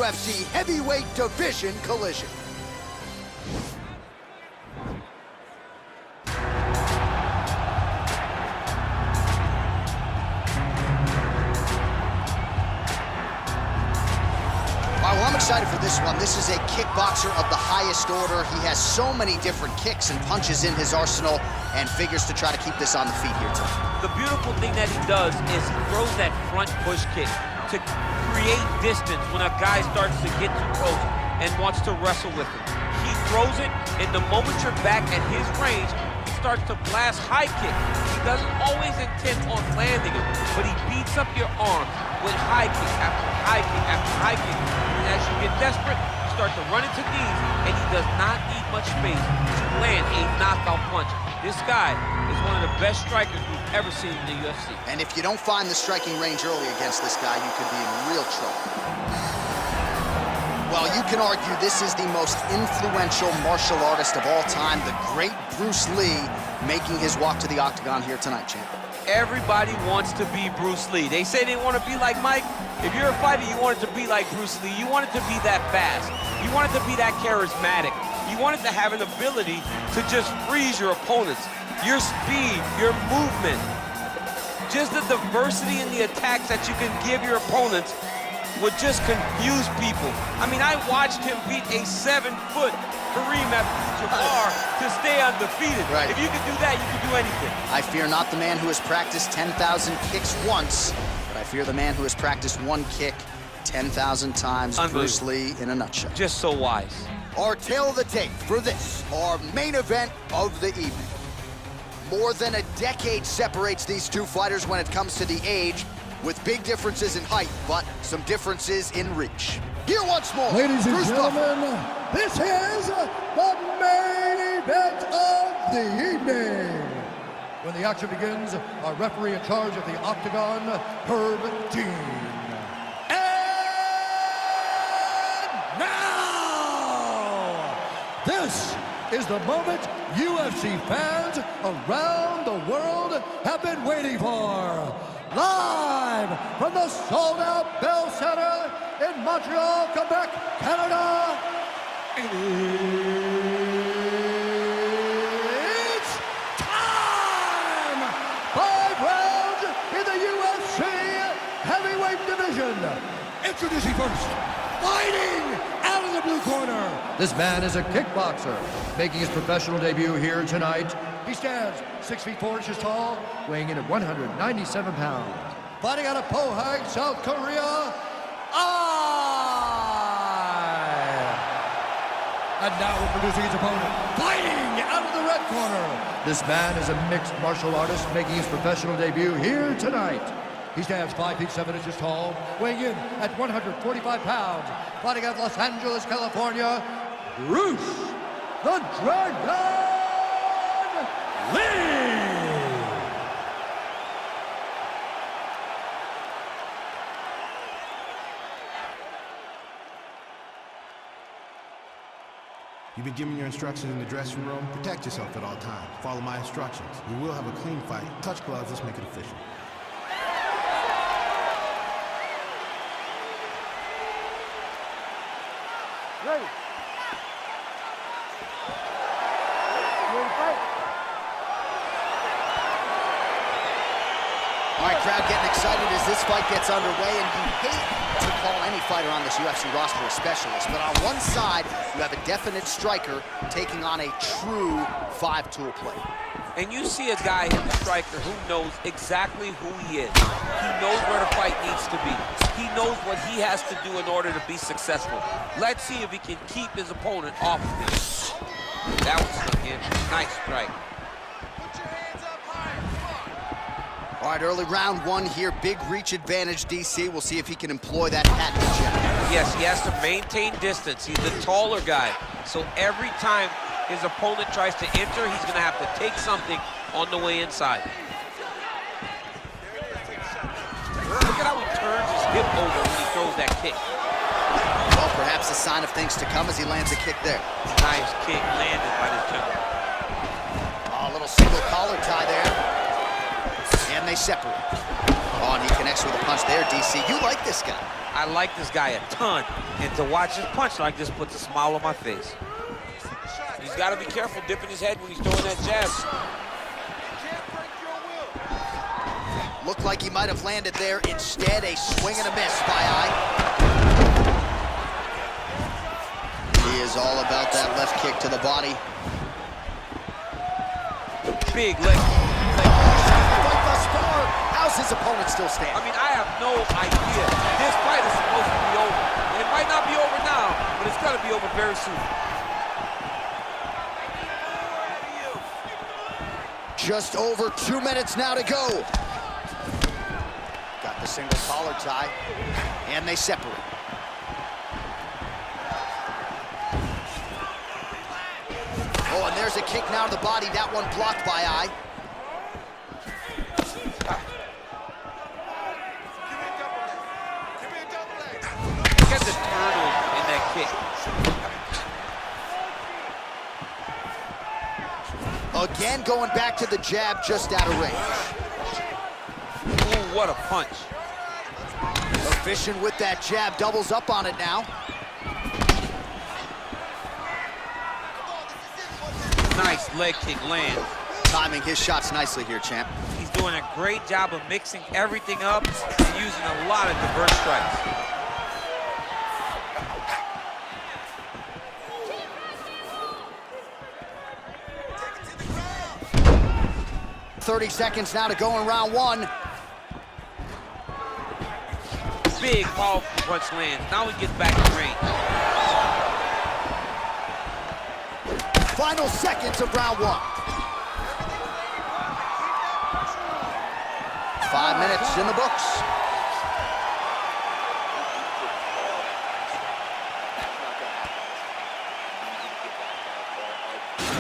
UFC heavyweight division collision. Well, I'm excited for this one. This is a kickboxer of the highest order. He has so many different kicks and punches in his arsenal and figures to try to keep this on the feet here tonight. The beautiful thing that he does is he throws that front push kick to create distance when a guy starts to get too close and wants to wrestle with him. He throws it, and the moment you're back at his range, he starts to blast high kick. He doesn't always intend on landing it, but he beats up your arms with high kick after high kick after high kick. And as you get desperate, you start to run into knees, and he does not need much space to land a knockout punch. This guy is one of the best strikers we've ever seen in the UFC. And if you don't find the striking range early against this guy, you could be in real trouble. Well, you can argue this is the most influential martial artist of all time, the great Bruce Lee, making his walk to the octagon here tonight, champ. Everybody wants to be Bruce Lee. They say they want to be like Mike. If you're a fighter, you want it to be like Bruce Lee. You want it to be that fast. You want it to be that charismatic. You want it to have an ability to just freeze your opponents. Your speed, your movement, just the diversity in the attacks that you can give your opponents would just confuse people. I mean, I watched him beat a 7-foot Kareem Abdul-Jabbar to stay undefeated. Right. If you can do that, you can do anything. I fear not the man who has practiced 10,000 kicks once, but I fear the man who has practiced one kick 10,000 times. Bruce Lee in a nutshell. Just so wise. Our tale of the tape for this, our main event of the evening. More than a decade separates these two fighters when it comes to the age, with big differences in height, but some differences in reach. Here once more, ladies and Bruce gentlemen, this is the main event of the evening. When the action begins, our referee in charge of the octagon, Herb Dean. And now, this is the moment UFC fans around the world have been waiting for. Live from the sold-out Bell Center in Montreal, Quebec, Canada, it's time! 5 rounds in the UFC heavyweight division. Introducing first, fighting out of the blue corner. This man is a kickboxer, making his professional debut here tonight. He stands 6 feet 4 inches tall, weighing in at 197 pounds. Fighting out of Pohang, South Korea, And now introducing his opponent, fighting out of the red corner. This man is a mixed martial artist, making his professional debut here tonight. He stands 5 feet 7 inches tall, weighing in at 145 pounds. Fighting out of Los Angeles, California, Bruce the Dragon Lee! You've been given your instructions in the dressing room. Protect yourself at all times. Follow my instructions. We will have a clean fight. Touch gloves, let's make it official. Ready. All right, crowd getting excited as this fight gets underway, and you hate to call any fighter on this UFC roster a specialist, but on one side, you have a definite striker taking on a true 5-tool player. And you see a guy in the striker who knows exactly who he is. He knows where the fight needs to be. He knows what he has to do in order to be successful. Let's see if he can keep his opponent off of him. That was again, nice strike. All right, early round one here, big reach advantage, DC. We'll see if he can employ that patent jab. Yes, he has to maintain distance. He's the taller guy. So every time his opponent tries to enter, he's gonna have to take something on the way inside. Look at how he turns his hip over when he throws that kick. Well, perhaps a sign of things to come as he lands a kick there. Nice kick landed by the general. Oh, a little single collar tie there. And they separate. Oh, and he connects with a punch there, DC. You like this guy. I like this guy a ton, and to watch his punch like this puts a smile on my face. He's got to be careful dipping his head when he's throwing that jab. Looked like he might have landed there. Instead, a swing and a miss by Eye. He is all about that left kick to the body. Big leg. Fight thus far. How's his opponent still stand? I mean, I have no idea. This fight is supposed to be over. And it might not be over now, but it's going to be over very soon. Just over 2 minutes now to go. Got the single collar tie, and they separate. Oh, and there's a kick now to the body. That one blocked by Eye. Look at the turtle in that kick. Again, going back to the jab, just out of range. Ooh, what a punch. Efficient with that jab, doubles up on it now. Nice leg kick lands. Timing his shots nicely here, champ. He's doing a great job of mixing everything up and using a lot of diverse strikes. 30 seconds now to go in round one. Big, powerful punch lands. Now he gets back in range. Final seconds of round one. 5 minutes in the books.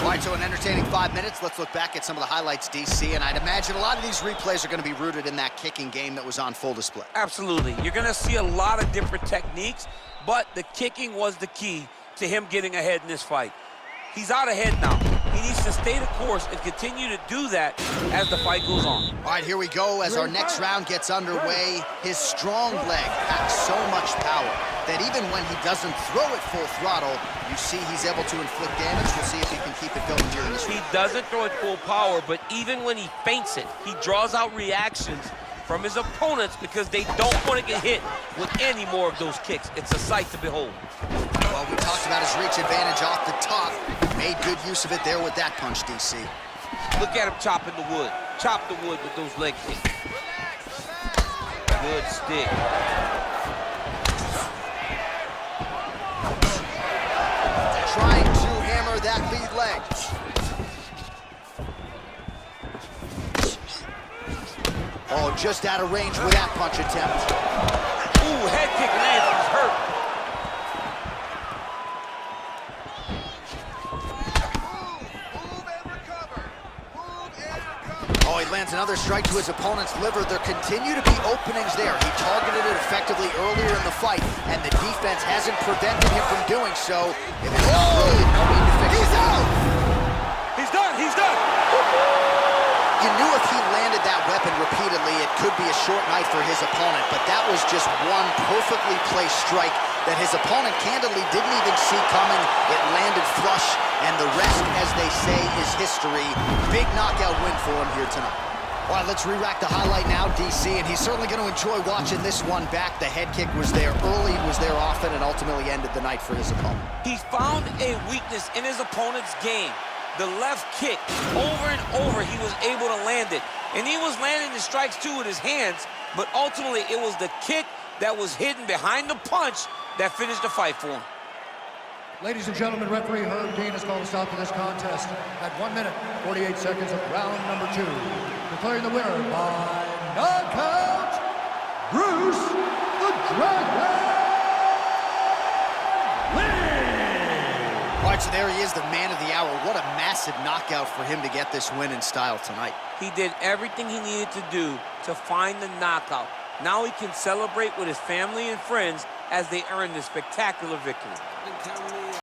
All right, so an entertaining 5 minutes. Let's look back at some of the highlights, DC, and I'd imagine a lot of these replays are going to be rooted in that kicking game that was on full display. Absolutely. You're going to see a lot of different techniques, but the kicking was the key to him getting ahead in this fight. He's out ahead now. He needs to stay the course and continue to do that as the fight goes on. All right, here we go as our next round gets underway. His strong leg packs so much power that even when he doesn't throw it full throttle, you see he's able to inflict damage. We'll see if he can keep it going here in this round. He doesn't throw it full power, but even when he feints it, he draws out reactions from his opponents because they don't want to get hit with any more of those kicks. It's a sight to behold. Well, we talked about his reach advantage off the top. Made good use of it there with that punch, DC. Look at him chopping the wood. Chop the wood with those leg kicks. Good stick. Trying to hammer that lead leg. Oh, just out of range with that punch attempt. Ooh, head kick lands. He's hurt. Oh, he lands another strike to his opponent's liver. There continue to be openings there. He targeted it effectively earlier in the fight, and the defense hasn't prevented him from doing so. If it's not broken, no need to fix it. He's out! He's done. He's done. You knew if he landed that weapon repeatedly, it could be a short night for his opponent, but that was just one perfectly placed strike that his opponent candidly didn't even see coming. It landed flush, and the rest, as they say, is history. Big knockout win for him here tonight. All right, let's re-rack the highlight now, DC, and he's certainly going to enjoy watching this one back. The head kick was there early, was there often, and ultimately ended the night for his opponent. He found a weakness in his opponent's game. The left kick, over and over, he was able to land it. And he was landing the strikes, too, with his hands, but ultimately it was the kick that was hidden behind the punch that finished the fight for him. Ladies and gentlemen, referee Herb Dean has called a stop to this contest at 1 minute, 48 seconds of round number 2. Declaring the winner by knockout, Bruce the Dragon Lee! All right, so there he is, the man of the hour. What a massive knockout for him to get this win in style tonight. He did everything he needed to do to find the knockout. Now he can celebrate with his family and friends as they earn this spectacular victory.